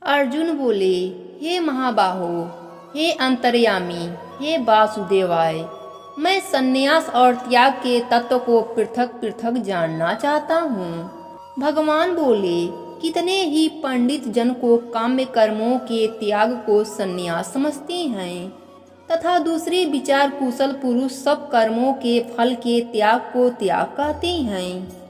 अर्जुन बोले, हे महाबाहो, हे अंतर्यामी, हे वासुदेवाय, मैं संन्यास और त्याग के तत्व को पृथक पृथक जानना चाहता हूँ। भगवान बोले, कितने ही पंडित जन को काम्य कर्मों के त्याग को संन्यास समझते हैं तथा दूसरे विचार कुशल पुरुष सब कर्मों के फल के त्याग को त्याग कहते हैं।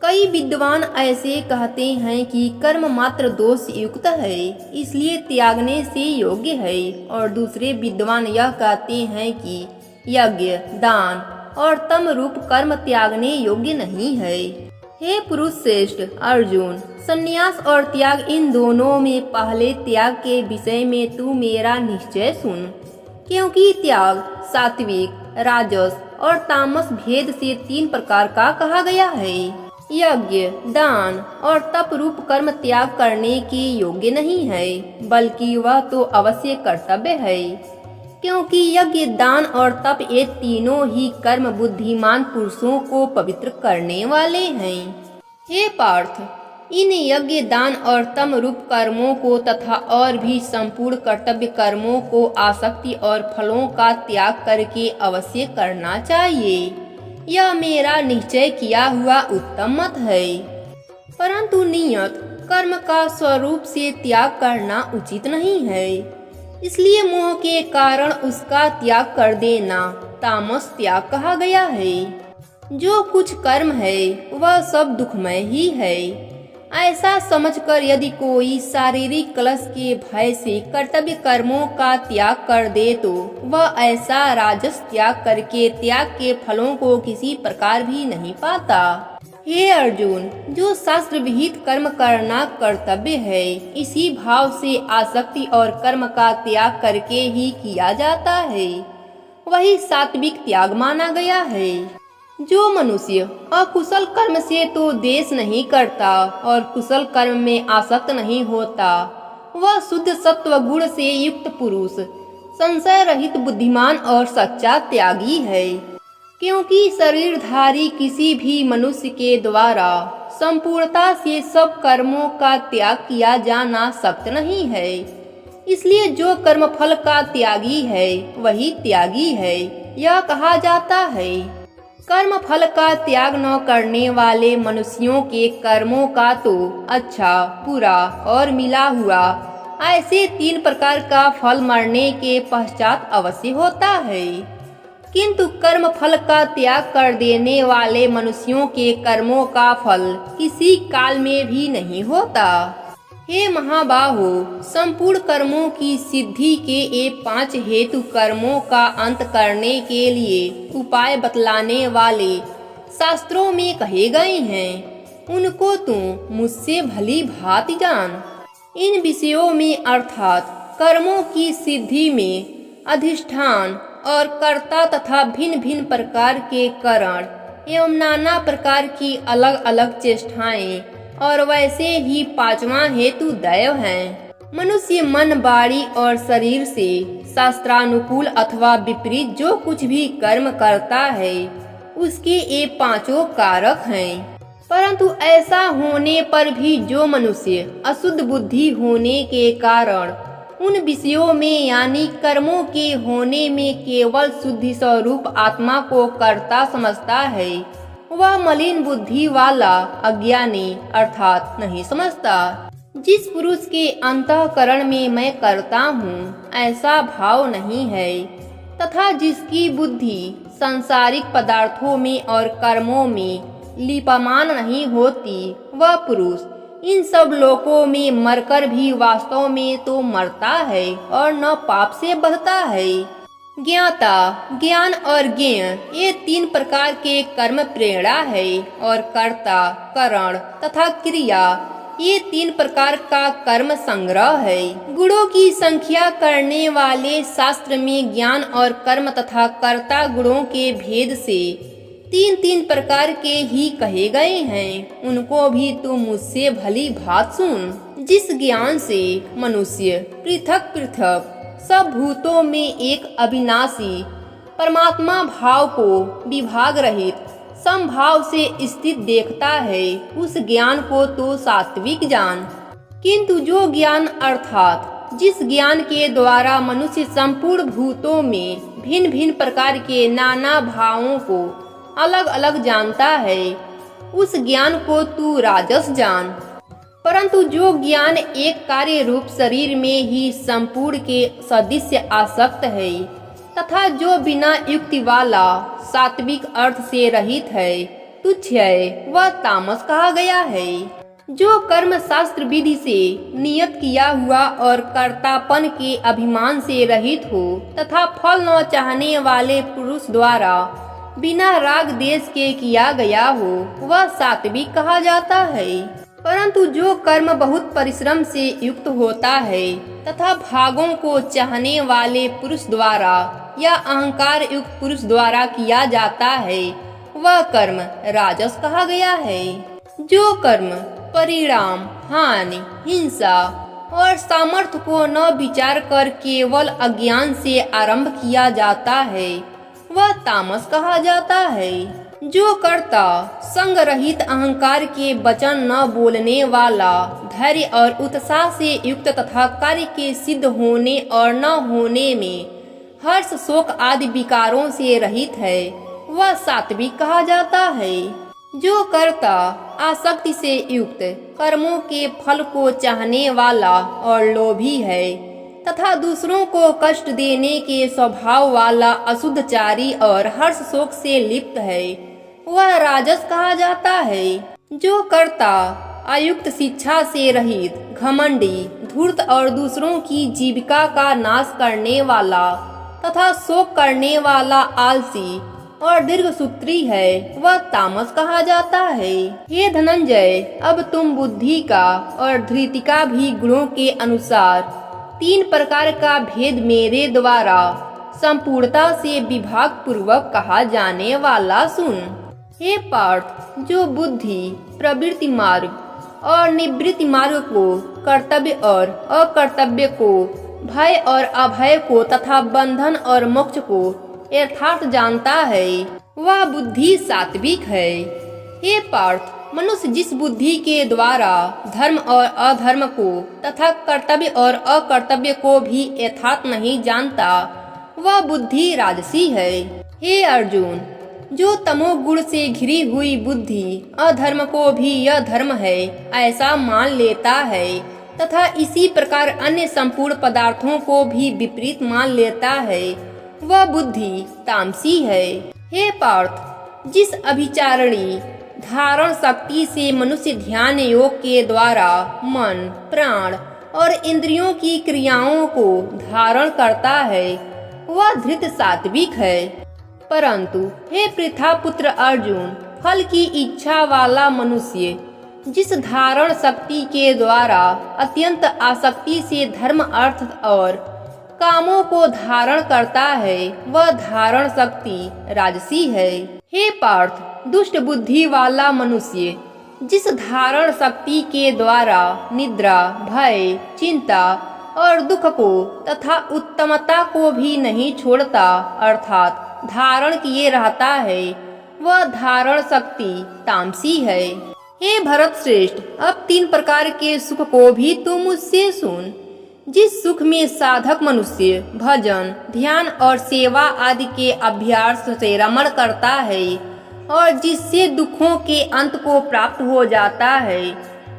कई विद्वान ऐसे कहते हैं कि कर्म मात्र दोष युक्त है, इसलिए त्यागने से योग्य है, और दूसरे विद्वान यह कहते हैं कि यज्ञ, दान और तम रूप कर्म त्यागने योग्य नहीं है। हे पुरुष श्रेष्ठ अर्जुन, संन्यास और त्याग इन दोनों में पहले त्याग के विषय में तू मेरा निश्चय सुन, क्योंकि त्याग सात्विक, राजस और तामस भेद से 3 प्रकार का कहा गया है। यज्ञ, दान और तप रूप कर्म त्याग करने के योग्य नहीं है, बल्कि वह तो अवश्य कर्तव्य है, क्योंकि यज्ञ, दान और तप ये तीनों ही कर्म बुद्धिमान पुरुषों को पवित्र करने वाले हैं। हे पार्थ, इन यज्ञ, दान और तम रूप कर्मों को तथा और भी संपूर्ण कर्तव्य कर्मों को आसक्ति और फलों का त्याग करके अवश्य करना चाहिए। यह मेरा निश्चय किया हुआ उत्तम मत है। परंतु नियत कर्म का स्वरूप से त्याग करना उचित नहीं है, इसलिए मोह के कारण उसका त्याग कर देना तामस त्याग कहा गया है। जो कुछ कर्म है वह सब दुखमय ही है। ऐसा समझकर यदि कोई शारीरिक क्लेश के भय से कर्तव्य कर्मों का त्याग कर दे तो वह ऐसा राजस त्याग करके त्याग के फलों को किसी प्रकार भी नहीं पाता। हे अर्जुन, जो शास्त्र विहित कर्म करना कर्तव्य है, इसी भाव से आसक्ति और कर्म का त्याग करके ही किया जाता है, वही सात्विक त्याग माना गया है। जो मनुष्य अकुशल कर्म से तो द्वेष नहीं करता और कुशल कर्म में आसक्त नहीं होता, वह शुद्ध सत्व गुण से युक्त पुरुष, संशय रहित बुद्धिमान और सच्चा त्यागी है। क्योंकि शरीरधारी किसी भी मनुष्य के द्वारा संपूर्णता से सब कर्मों का त्याग किया जाना सख्त नहीं है, इसलिए जो कर्म फल का त्यागी है वही त्यागी है, यह कहा जाता है। कर्म फल का त्याग न करने वाले मनुष्यों के कर्मों का तो अच्छा, बुरा और मिला हुआ ऐसे 3 प्रकार का फल मरने के पश्चात अवश्य होता है, किंतु कर्म फल का त्याग कर देने वाले मनुष्यों के कर्मों का फल किसी काल में भी नहीं होता। हे महाबाहो, संपूर्ण कर्मों की सिद्धि के ये 5 हेतु कर्मों का अंत करने के लिए उपाय बतलाने वाले शास्त्रों में कहे गए हैं, उनको तुम मुझसे भली भांति जान। इन विषयों में अर्थात कर्मों की सिद्धि में अधिष्ठान और कर्ता तथा भिन्न भिन्न प्रकार के कारण एवं नाना प्रकार की अलग अलग चेष्टाएं और वैसे ही 5वां हेतु दैव है। मनुष्य मन, वाणी और शरीर से शास्त्रानुकूल अथवा विपरीत जो कुछ भी कर्म करता है उसके ये 5 कारक हैं। परंतु ऐसा होने पर भी जो मनुष्य अशुद्ध बुद्धि होने के कारण उन विषयों में यानी कर्मों के होने में केवल शुद्धि स्वरूप आत्मा को कर्ता समझता है, वह मलिन बुद्धि वाला अज्ञानी अर्थात नहीं समझता। जिस पुरुष के अंतःकरण में मैं करता हूँ ऐसा भाव नहीं है तथा जिसकी बुद्धि सांसारिक पदार्थों में और कर्मों में लीपामान नहीं होती, वह पुरुष इन सब लोकों में मरकर भी वास्तव में तो मरता है और न पाप से बधता है। ज्ञाता, ज्ञान और ज्ञेय ये 3 प्रकार के कर्म प्रेरणा है, और कर्ता, करण तथा क्रिया ये 3 प्रकार का कर्म संग्रह है। गुणों की संख्या करने वाले शास्त्र में ज्ञान और कर्म तथा कर्ता गुणों के भेद से 3-3 प्रकार के ही कहे गए हैं, उनको भी तू मुझसे भली भांति सुन। जिस ज्ञान से मनुष्य पृथक पृथक सब भूतों में एक अविनाशी परमात्मा भाव को विभाग रहित समभाव से स्थित देखता है, उस ज्ञान को तो सात्विक जान। किंतु जो ज्ञान अर्थात जिस ज्ञान के द्वारा मनुष्य संपूर्ण भूतों में भिन्न भिन्न प्रकार के नाना भावों को अलग अलग जानता है, उस ज्ञान को तू राजस जान। परंतु जो ज्ञान एक कार्य रूप शरीर में ही संपूर्ण के सदृश आसक्त है तथा जो बिना युक्ति वाला सात्विक अर्थ से रहित है, तुच्छ है, वह तामस कहा गया है। जो कर्म शास्त्र विधि से नियत किया हुआ और कर्तापन के अभिमान से रहित हो तथा फल न चाहने वाले पुरुष द्वारा बिना राग देश के किया गया हो, वह सात्विक कहा जाता है। परंतु जो कर्म बहुत परिश्रम से युक्त होता है तथा भागों को चाहने वाले पुरुष द्वारा या अहंकार युक्त पुरुष द्वारा किया जाता है, वह कर्म राजस कहा गया है। जो कर्म परिणाम, हानि, हिंसा और सामर्थ्य को न विचार कर केवल अज्ञान से आरंभ किया जाता है, वह तामस कहा जाता है। जो कर्ता संग रहित अहंकार के वचन न बोलने वाला, धैर्य और उत्साह से युक्त तथा कार्य के सिद्ध होने और न होने में हर्ष शोक आदि विकारों से रहित है, वह सात्विक कहा जाता है। जो कर्ता आसक्ति से युक्त कर्मों के फल को चाहने वाला और लोभी है तथा दूसरों को कष्ट देने के स्वभाव वाला अशुद्धचारी और हर्ष शोक से लिप्त है, वह राजस कहा जाता है। जो कर्ता अयुक्त शिक्षा से रहित घमंडी, धूर्त और दूसरों की जीविका का नाश करने वाला तथा शोक करने वाला आलसी और दीर्घसूत्री है, वह तामस कहा जाता है। हे धनंजय, अब तुम बुद्धि का और धृति का भी गुणों के अनुसार 3 प्रकार का भेद मेरे द्वारा संपूर्णता से विभाग पूर्वक कहा जाने वाला सुन। हे पार्थ, जो बुद्धि प्रवृत्ति मार्ग और निवृत्ति मार्ग को, कर्तव्य और अकर्तव्य को, भय और अभय को तथा बंधन और मोक्ष को यथार्थ जानता है, वह बुद्धि सात्विक है। हे पार्थ, मनुष्य जिस बुद्धि के द्वारा धर्म और अधर्म को तथा कर्तव्य और अकर्तव्य को भी यथार्थ नहीं जानता, वह बुद्धि राजसी है। हे अर्जुन, जो तमोगुण से घिरी हुई बुद्धि अधर्म को भी यह धर्म है ऐसा मान लेता है तथा इसी प्रकार अन्य संपूर्ण पदार्थों को भी विपरीत मान लेता है, वह बुद्धि तामसी है। हे पार्थ, जिस अभिचारणी धारण शक्ति से मनुष्य ध्यान योग के द्वारा मन, प्राण और इंद्रियों की क्रियाओं को धारण करता है, वह धृत सात्विक है। परंतु हे पृथा पुत्र अर्जुन, फल की इच्छा वाला मनुष्य जिस धारण शक्ति के द्वारा अत्यंत आसक्ति से धर्म, अर्थ और कामों को धारण करता है, वह धारण शक्ति राजसी है। हे पार्थ, दुष्ट बुद्धि वाला मनुष्य जिस धारण शक्ति के द्वारा निद्रा, भय, चिंता और दुख को तथा उत्तमता को भी नहीं छोड़ता अर्थात धारण किए रहता है, वह धारण शक्ति तामसी है। हे भरत श्रेष्ठ, अब 3 प्रकार के सुख को भी तुम मुझसे सुन। जिस सुख में साधक मनुष्य भजन, ध्यान और सेवा आदि के अभ्यास से रमण करता है और जिससे दुखों के अंत को प्राप्त हो जाता है,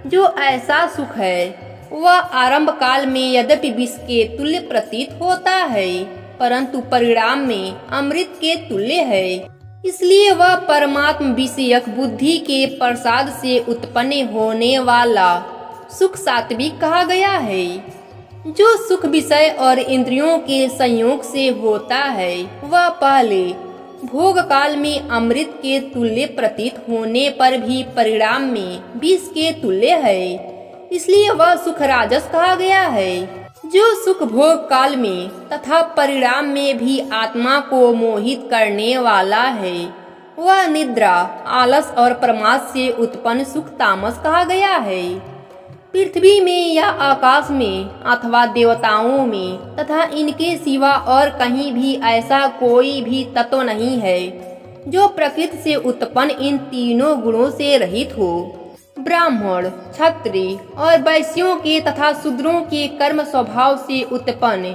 जो ऐसा सुख है वह आरंभ काल में यद्यपि विष के तुल्य प्रतीत होता है, परंतु परिणाम में अमृत के तुल्य है। इसलिए वह परमात्म विषयक बुद्धि के प्रसाद से उत्पन्न होने वाला सुख सात्विक कहा गया है। जो सुख विषय और इंद्रियों के संयोग से होता है, वह पहले भोग काल में अमृत के तुल्य प्रतीत होने पर भी परिणाम में विष के तुल्य है, इसलिए वह सुख राजस कहा गया है। जो सुख भोग काल में तथा परिणाम में भी आत्मा को मोहित करने वाला है, वह निद्रा, आलस और प्रमाद से उत्पन्न सुख तामस कहा गया है। पृथ्वी में या आकाश में अथवा देवताओं में तथा इनके सिवा और कहीं भी ऐसा कोई भी तत्व नहीं है जो प्रकृति से उत्पन्न इन तीनों गुणों से रहित हो। ब्राह्मण, क्षत्रिय और वैश्यों के तथा शूद्रों के कर्म स्वभाव से उत्पन्न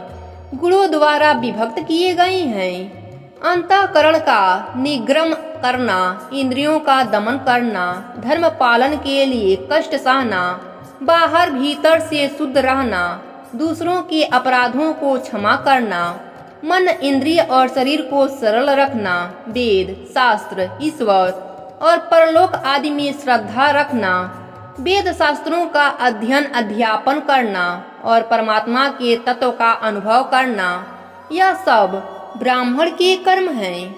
गुणों द्वारा विभक्त किए गए हैं। अंतःकरण का निग्रह करना, इंद्रियों का दमन करना, धर्म पालन के लिए कष्ट सहना, बाहर भीतर से शुद्ध रहना, दूसरों के अपराधों को क्षमा करना, मन, इंद्रिय और शरीर को सरल रखना, वेद, शास्त्र, ईश्वर और परलोक आदि में श्रद्धा रखना, वेद शास्त्रों का अध्ययन अध्यापन करना और परमात्मा के तत्व का अनुभव करना, यह सब ब्राह्मण के कर्म हैं।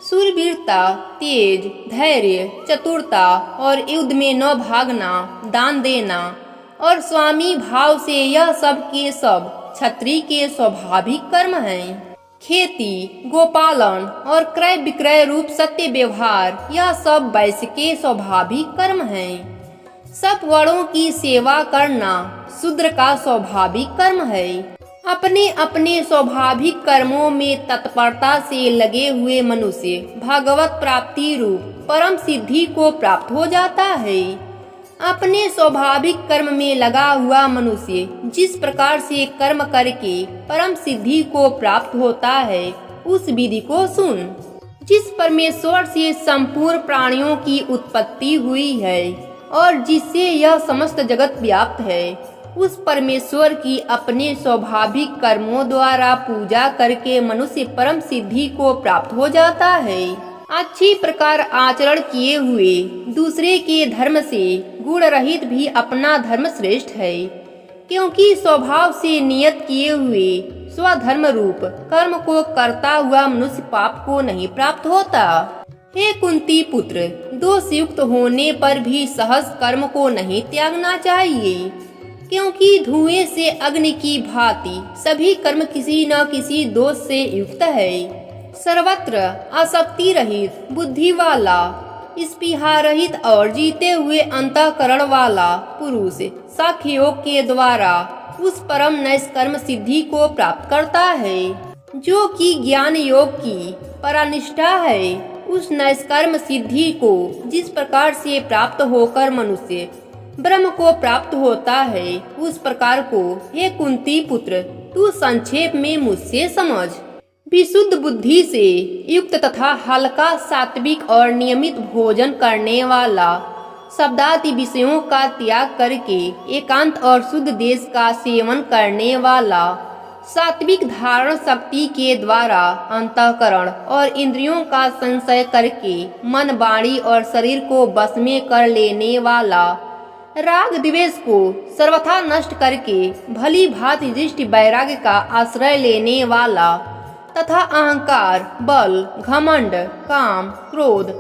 शूरवीरता, तेज, धैर्य, चतुरता और युद्ध में न भागना, दान देना और स्वामी भाव से, यह सब के सब क्षत्रिय के स्वाभाविक कर्म हैं। खेती, गोपालन और क्रय विक्रय रूप सत्य व्यवहार, यह सब वैश्य के स्वाभाविक कर्म हैं। सब वर्णों की सेवा करना शूद्र का स्वाभाविक कर्म है। अपने अपने स्वाभाविक कर्मों में तत्परता से लगे हुए मनुष्य भगवत प्राप्ति रूप परम सिद्धि को प्राप्त हो जाता है। अपने स्वाभाविक कर्म में लगा हुआ मनुष्य जिस प्रकार से कर्म करके परम सिद्धि को प्राप्त होता है, उस विधि को सुन। जिस परमेश्वर से संपूर्ण प्राणियों की उत्पत्ति हुई है और जिससे यह समस्त जगत व्याप्त है, उस परमेश्वर की अपने स्वाभाविक कर्मों द्वारा पूजा करके मनुष्य परम सिद्धि को प्राप्त हो जाता है। अच्छी प्रकार आचरण किए हुए दूसरे के धर्म से गुण रहित भी अपना धर्म श्रेष्ठ है, क्योंकि स्वभाव से नियत किए हुए स्वधर्म रूप कर्म को करता हुआ मनुष्य पाप को नहीं प्राप्त होता। हे कुंती पुत्र, दोषयुक्त होने पर भी सहज कर्म को नहीं त्यागना चाहिए, क्योंकि धुएं से अग्नि की भांति सभी कर्म किसी न किसी दोष से युक्त है। सर्वत्र आसक्ति रहित, बुद्धि वाला, स्पृहा रहित और जीते हुए अंतःकरण वाला पुरुष साख्य योग के द्वारा उस परम नैष्कर्म सिद्धि को प्राप्त करता है, जो कि ज्ञान योग की परानिष्ठा है। उस नैष्कर्म सिद्धि को जिस प्रकार से प्राप्त होकर मनुष्य ब्रह्म को प्राप्त होता है, उस प्रकार को हे कुंती पुत्र तू संक्षेप में मुझसे समझ। विशुद्ध बुद्धि से युक्त तथा हल्का, सात्विक और नियमित भोजन करने वाला, शब्दादि विषयों का त्याग करके एकांत और शुद्ध देश का सेवन करने वाला, सात्विक धारण शक्ति के द्वारा अंतःकरण और इंद्रियों का संशय करके मन, वाणी और शरीर को वश में कर लेने वाला, राग द्वेष को सर्वथा नष्ट करके भली भांति दृष्टि वैराग्य का आश्रय लेने वाला तथा अहंकार, बल, घमंड, काम, क्रोध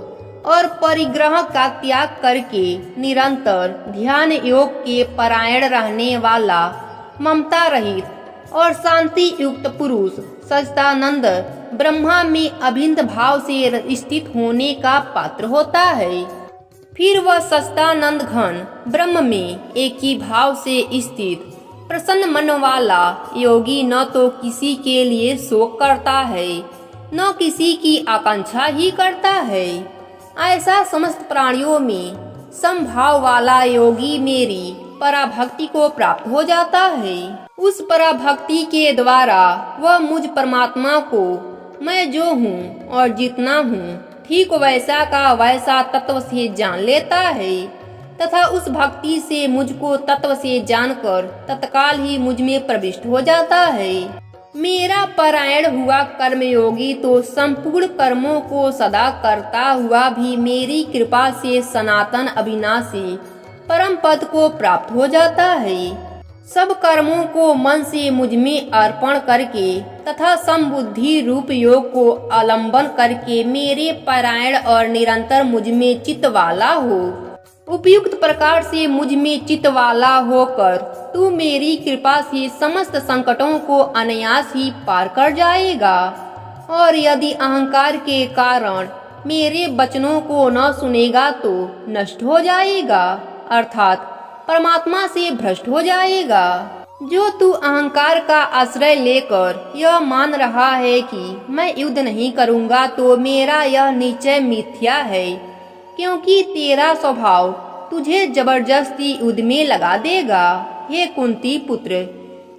और परिग्रह का त्याग करके निरंतर ध्यान योग के परायण रहने वाला, ममता रहित और शांति युक्त पुरुष सच्चिदानंद ब्रह्मा में अभिन्न भाव से स्थित होने का पात्र होता है। फिर वह सच्चिदानंद घन ब्रह्म में एक ही भाव से स्थित प्रसन्न मन वाला योगी न तो किसी के लिए शोक करता है, न किसी की आकांक्षा ही करता है। ऐसा समस्त प्राणियों में समभाव वाला योगी मेरी पराभक्ति को प्राप्त हो जाता है। उस पराभक्ति के द्वारा वह मुझ परमात्मा को मैं जो हूँ और जितना हूँ ठीक वैसा का वैसा तत्व से जान लेता है तथा उस भक्ति से मुझको तत्व से जानकर तत्काल ही मुझ में प्रविष्ट हो जाता है। मेरा परायण हुआ कर्मयोगी तो संपूर्ण कर्मों को सदा करता हुआ भी मेरी कृपा से सनातन अविनाशी परम पद को प्राप्त हो जाता है। सब कर्मों को मन से मुझ में अर्पण करके तथा समबुद्धि रूप योग को आलंबन करके मेरे परायण और निरंतर मुझ में चित्त वाला हो। उपयुक्त प्रकार से मुझ में चित्त वाला होकर तू मेरी कृपा से समस्त संकटों को अनायास ही पार कर जाएगा। और यदि अहंकार के कारण मेरे वचनों को न सुनेगा तो नष्ट हो जाएगा, अर्थात परमात्मा से भ्रष्ट हो जाएगा। जो तू अहंकार का आश्रय लेकर यह मान रहा है कि मैं युद्ध नहीं करूंगा, तो मेरा यह निश्चय मिथ्या है, क्योंकि तेरा स्वभाव तुझे जबरदस्ती युद्ध में लगा देगा। हे कुंती पुत्र,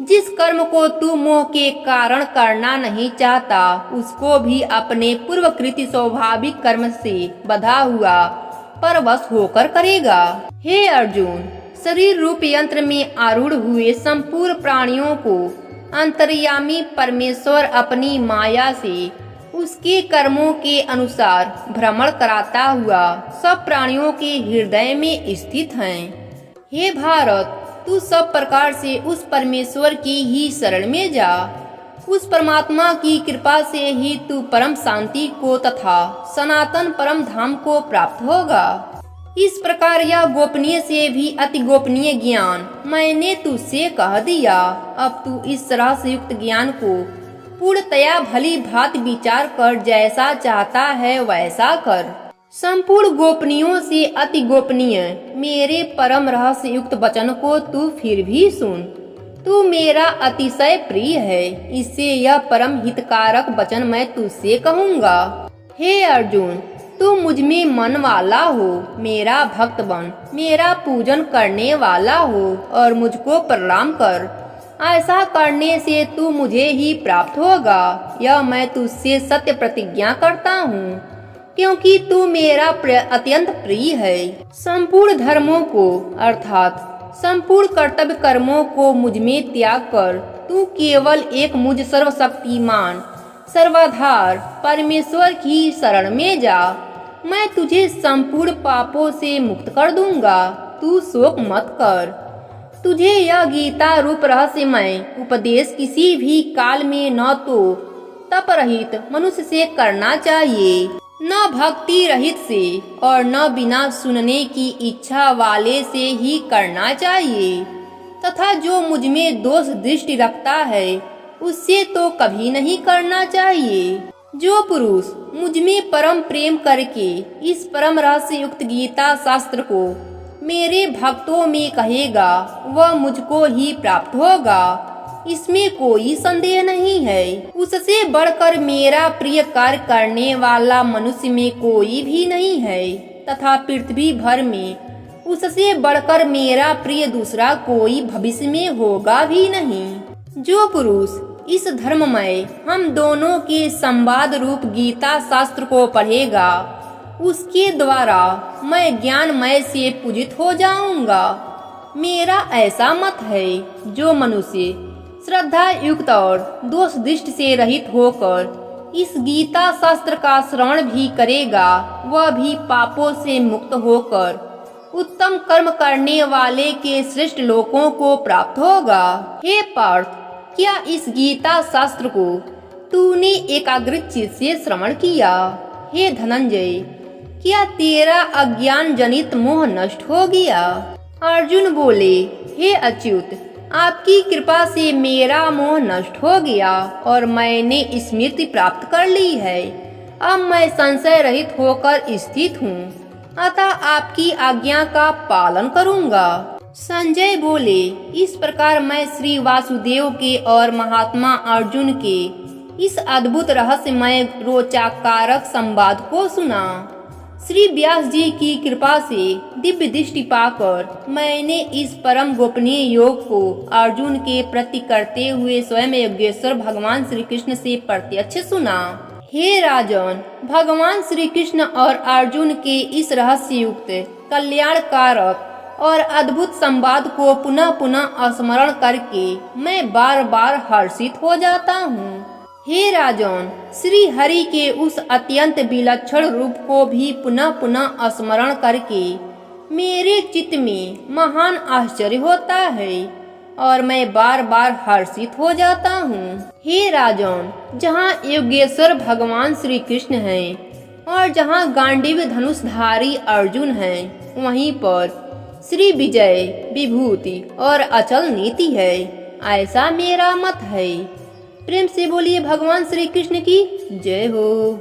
जिस कर्म को तू मोह के कारण करना नहीं चाहता, उसको भी अपने पूर्वकृत स्वाभाविक कर्म से बंधा हुआ परवश होकर करेगा। हे अर्जुन, शरीर रूप यंत्र में आरूढ़ हुए संपूर्ण प्राणियों को अंतर्यामी परमेश्वर अपनी माया से उसके कर्मों के अनुसार भ्रमण कराता हुआ सब प्राणियों के हृदय में स्थित है। हे भारत, तू सब प्रकार से उस परमेश्वर की ही शरण में जा। उस परमात्मा की कृपा से ही तू परम शांति को तथा सनातन परम धाम को प्राप्त होगा। इस प्रकार यह गोपनीय से भी अति गोपनीय ज्ञान मैंने तुझसे कह दिया। अब तू इस तरह से युक्त ज्ञान को पूर्णतया भली भांति विचार कर जैसा चाहता है वैसा कर। संपूर्ण गोपनीयों से अति गोपनीय मेरे परम रहस्य युक्त वचन को तू फिर भी सुन। तू मेरा अतिशय प्रिय है, इससे यह परम हितकारक वचन मैं तुझसे कहूँगा। हे अर्जुन, तू मुझ में मन वाला हो, मेरा भक्त बन, मेरा पूजन करने वाला हो और मुझको प्रणाम कर। ऐसा करने से तू मुझे ही प्राप्त होगा। यह मैं तुझसे सत्य प्रतिज्ञा करता हूँ, क्योंकि तू मेरा अत्यंत प्रिय है। संपूर्ण धर्मों को अर्थात संपूर्ण कर्तव्य कर्मों को मुझ में त्याग कर तू केवल एक मुझ सर्वशक्तिमान सर्वाधार परमेश्वर की शरण में जा। मैं तुझे संपूर्ण पापों से मुक्त कर दूंगा। तू शोक मत कर। तुझे यह गीता रूप रहस्यमय उपदेश किसी भी काल में न तो तप रहित मनुष्य से करना चाहिए, न भक्ति रहित से और न बिना सुनने की इच्छा वाले से ही करना चाहिए, तथा जो मुझ में दोष दृष्टि रखता है उससे तो कभी नहीं करना चाहिए। जो पुरुष मुझ में परम प्रेम करके इस परम रहस्य युक्त गीता शास्त्र को मेरे भक्तों में कहेगा वह मुझको ही प्राप्त होगा, इसमें कोई संदेह नहीं है। उससे बढ़कर मेरा प्रिय कार्य करने वाला मनुष्य में कोई भी नहीं है, तथा पृथ्वी भर में उससे बढ़कर मेरा प्रिय दूसरा कोई भविष्य में होगा भी नहीं। जो पुरुष इस धर्ममय हम दोनों के संवाद रूप गीता शास्त्र को पढ़ेगा, उसके द्वारा मैं ज्ञानमय से पूजित हो जाऊंगा। मेरा ऐसा मत है, जो मनुष्य श्रद्धा युक्त और दोष दृष्टि से रहित होकर इस गीता शास्त्र का श्रवण भी करेगा, वह भी पापों से मुक्त होकर उत्तम कर्म करने वाले के श्रेष्ठ लोकों को प्राप्त होगा। हे पार्थ, क्या इस गीता शास्त्र को तूने एकाग्रचित चित्त से श्रवण किया? हे धनंजय, क्या तेरा अज्ञान जनित मोह नष्ट हो गया? अर्जुन बोले, हे अच्युत, आपकी कृपा से मेरा मोह नष्ट हो गया और मैंने स्मृति प्राप्त कर ली है। अब मैं संशय रहित होकर स्थित हूँ, अतः आपकी आज्ञा का पालन करूँगा। संजय बोले, इस प्रकार मैं श्री वासुदेव के और महात्मा अर्जुन के इस अद्भुत रहस्यमय रोचाकारक संवाद को सुना। श्री व्यास जी की कृपा से दिव्य दृष्टि पाकर मैंने इस परम गोपनीय योग को अर्जुन के प्रति करते हुए स्वयं योगेश्वर भगवान श्री कृष्ण से प्रत्यक्ष सुना। हे राजन, भगवान श्री कृष्ण और अर्जुन के इस रहस्य युक्त कल्याणकारक और अद्भुत संवाद को पुनः पुनः स्मरण करके मैं बार बार हर्षित हो जाता हूँ। हे राजन, श्री हरि के उस अत्यंत विलक्षण रूप को भी पुनः पुनः स्मरण करके मेरे चित्त में महान आश्चर्य होता है और मैं बार बार हर्षित हो जाता हूँ। हे राजन, जहाँ योगेश्वर भगवान श्री कृष्ण हैं और जहाँ गांडीव धनुषधारी अर्जुन हैं, वहीं पर श्री विजय, विभूति और अचल नीति है, ऐसा मेरा मत है। प्रेम से बोलिए भगवान श्री कृष्ण की जय हो।